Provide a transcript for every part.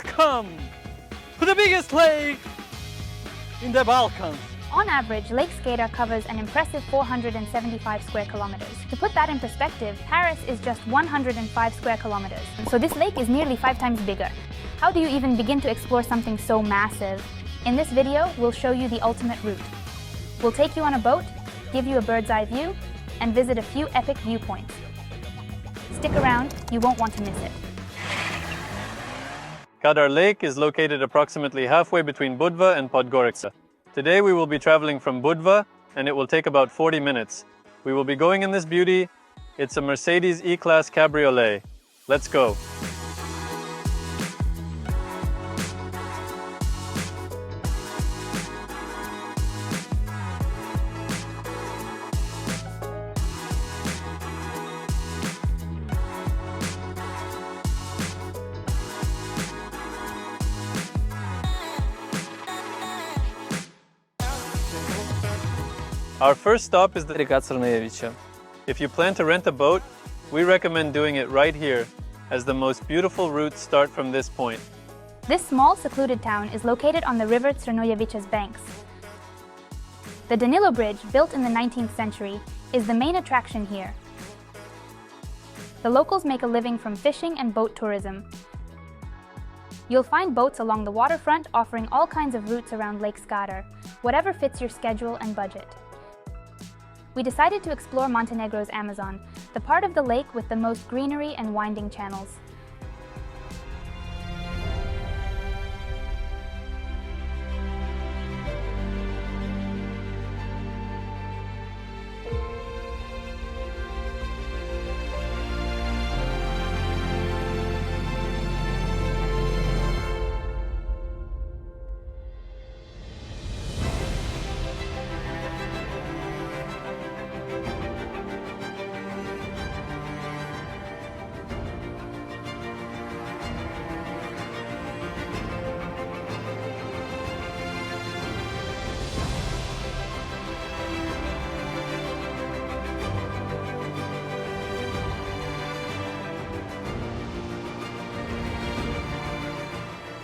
Welcome to the biggest lake in the Balkans. On average, Lake Skadar covers an impressive 475 square kilometers. To put that in perspective, Paris is just 105 square kilometers. So this lake is nearly 5 times bigger. How do you even begin to explore something so massive? In this video, we'll show you the ultimate route. We'll take you on a boat, give you a bird's eye view, and visit a few epic viewpoints. Stick around, you won't want to miss it. Skadar Lake is located approximately halfway between Budva and Podgorica. Today we will be traveling from Budva, and it will take about 40 minutes. We will be going in this beauty. It's a Mercedes E-Class Cabriolet. Let's go. Our first stop is the Rijeka Crnojevića. If you plan to rent a boat, we recommend doing it right here, as the most beautiful routes start from this point. This small, secluded town is located on the river Crnojevića's banks. The Danilo Bridge, built in the 19th century, is the main attraction here. The locals make a living from fishing and boat tourism. You'll find boats along the waterfront offering all kinds of routes around Lake Skadar, whatever fits your schedule and budget. We decided to explore Montenegro's Amazon, the part of the lake with the most greenery and winding channels.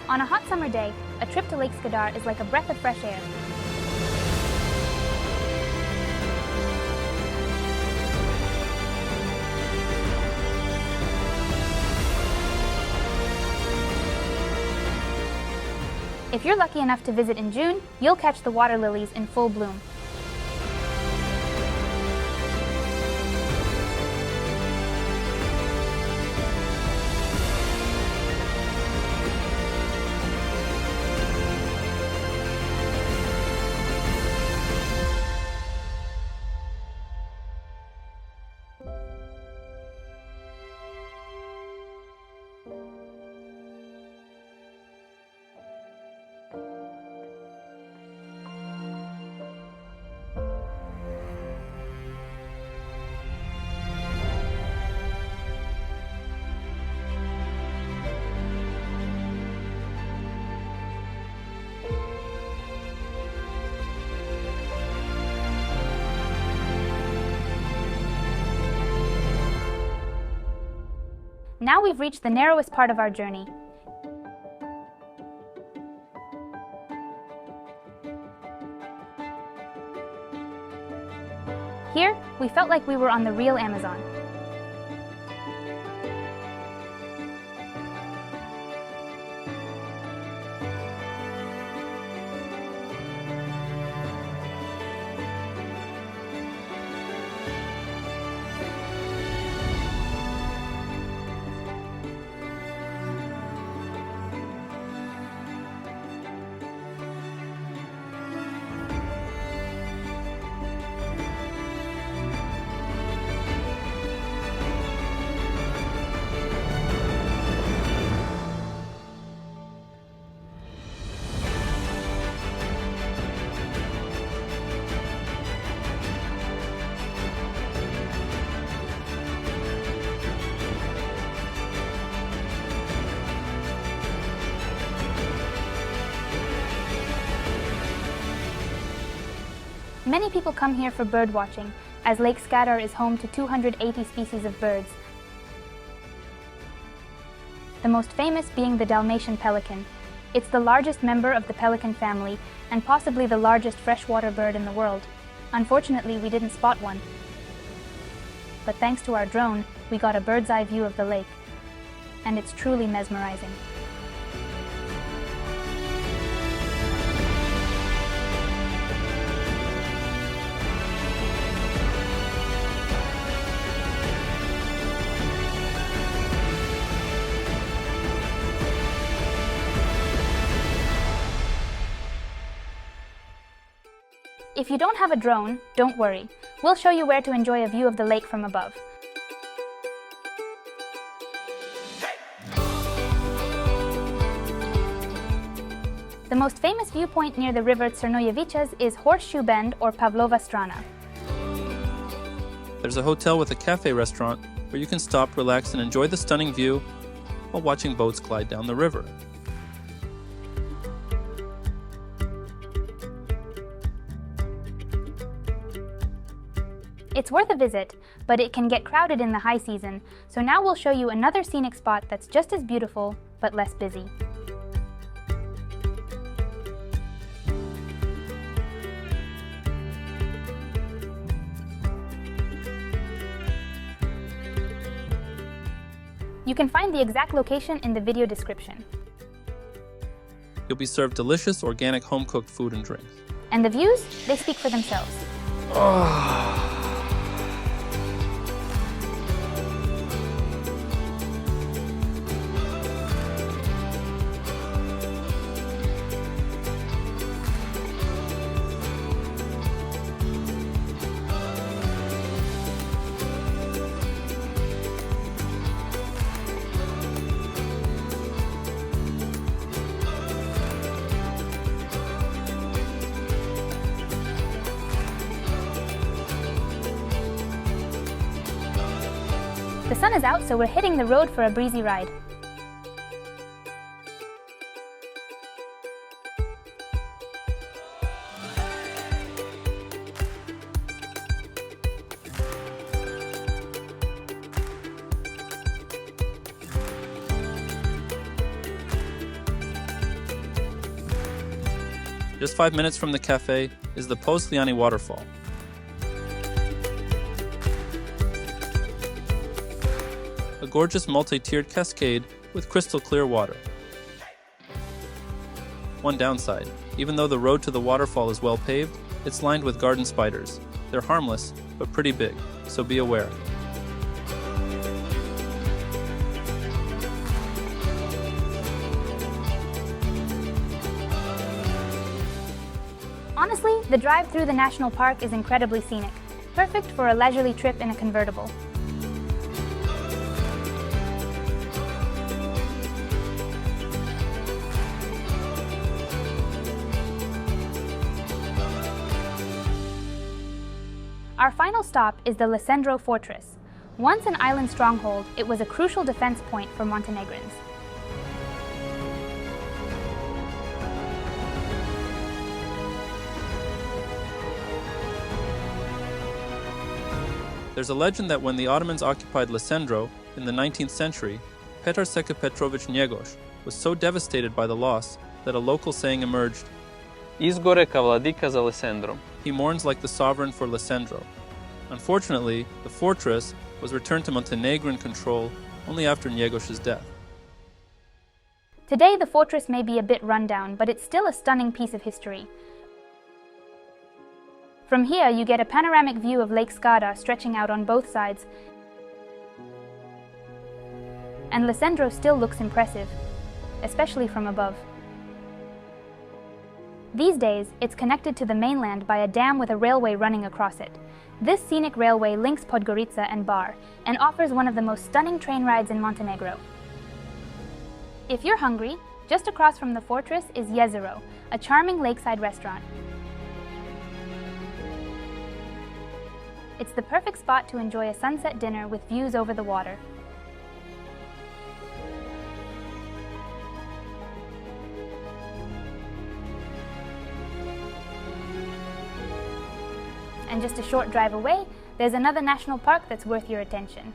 On a hot summer day, a trip to Lake Skadar is like a breath of fresh air. If you're lucky enough to visit in June, you'll catch the water lilies in full bloom. Now we've reached the narrowest part of our journey. Here, we felt like we were on the real Amazon. Many people come here for bird watching, as Lake Skadar is home to 280 species of birds. the most famous being the Dalmatian pelican. It's the largest member of the pelican family and possibly the largest freshwater bird in the world. Unfortunately, we didn't spot one. But thanks to our drone, we got a bird's eye view of the lake, and it's truly mesmerizing. If you don't have a drone, don't worry. We'll show you where to enjoy a view of the lake from above. The most famous viewpoint near the river Crnojevića is Horseshoe Bend or Pavlova Strana. There's a hotel with a cafe restaurant where you can stop, relax, and enjoy the stunning view while watching boats glide down the river. It's worth a visit, but it can get crowded in the high season, so now we'll show you another scenic spot that's just as beautiful, but less busy. You can find the exact location in the video description. You'll be served delicious, organic, home-cooked food and drinks. And the views, they speak for themselves. The sun is out, so we're hitting the road for a breezy ride. Just 5 minutes from the cafe is the Poseljani waterfall. A gorgeous multi-tiered cascade with crystal clear water. One downside, even though the road to the waterfall is well paved, it's lined with garden spiders. They're harmless, but pretty big, so be aware. Honestly, the drive through the national park is incredibly scenic, perfect for a leisurely trip in a convertible. Our final stop is the Lesendro fortress. Once an island stronghold, it was a crucial defense point for Montenegrins. There's a legend that when the Ottomans occupied Lesendro in the 19th century, Petar Seka Petrovich Njegoš was so devastated by the loss that a local saying emerged, Izgore ka vladika za Lesendrom. he mourns like the sovereign for Lesendro. Unfortunately, the fortress was returned to Montenegrin control only after Njegoš's death. Today, the fortress may be a bit run down, but it's still a stunning piece of history. From here, you get a panoramic view of Lake Skadar stretching out on both sides. And Lesendro still looks impressive, especially from above. These days, it's connected to the mainland by a dam with a railway running across it. This scenic railway links Podgorica and Bar and offers one of the most stunning train rides in Montenegro. If you're hungry, just across from the fortress is Jezero, a charming lakeside restaurant. It's the perfect spot to enjoy a sunset dinner with views over the water. And just a short drive away, there's another national park that's worth your attention.